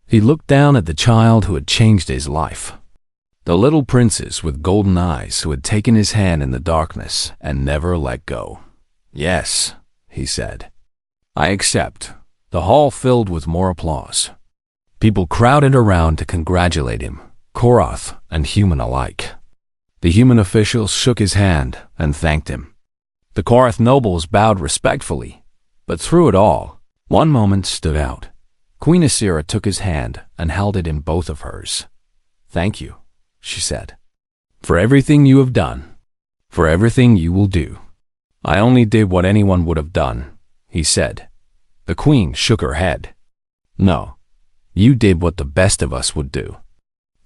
S1: He looked down at the child who had changed his life. The little princess with golden eyes who had taken his hand in the darkness and never let go. "Yes," he said. "I accept." The hall filled with more applause. People crowded around to congratulate him, Korath and human alike. The human officials shook his hand and thanked him. The Korath nobles bowed respectfully, but through it all, one moment stood out. Queen Asira took his hand and held it in both of hers. "Thank you," she said, "for everything you have done, for everything you will do." "I only did what anyone would have done," he said. The queen shook her head. "No, you did what the best of us would do.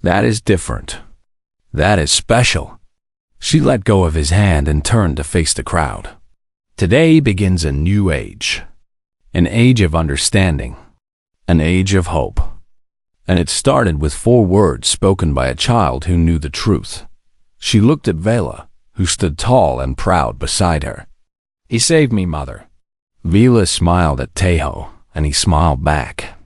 S1: That is different. That is special." She let go of his hand and turned to face the crowd. Today begins a new age. An age of understanding. An age of hope. And it started with 4 words spoken by a child who knew the truth. She looked at Vela, who stood tall and proud beside her. "He saved me, Mother." Vela smiled at Taeho, and he smiled back.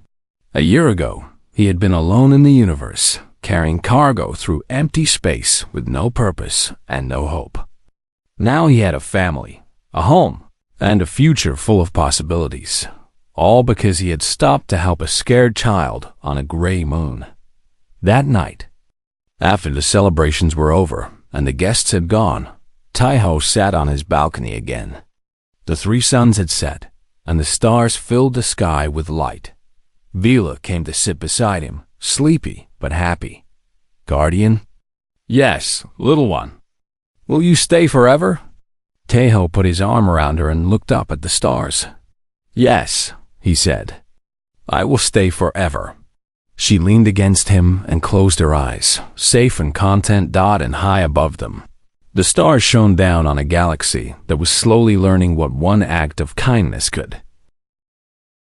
S1: A year ago, he had been alone in the universe, carrying cargo through empty space with no purpose and no hope. Now he had a family, a home, and a future full of possibilities, all because he had stopped to help a scared child on a gray moon. That night, after the celebrations were over and the guests had gone, Taeho sat on his balcony again. The 3 suns had set, and the stars filled the sky with light. Vela came to sit beside him, sleepy but happy. "Guardian?" "Yes, little one." "Will you stay forever?" Taeho put his arm around her and looked up at the stars. "Yes," he said. "I will stay forever." She leaned against him and closed her eyes, safe and content and high above them. The stars shone down on a galaxy that was slowly learning what one act of kindness could.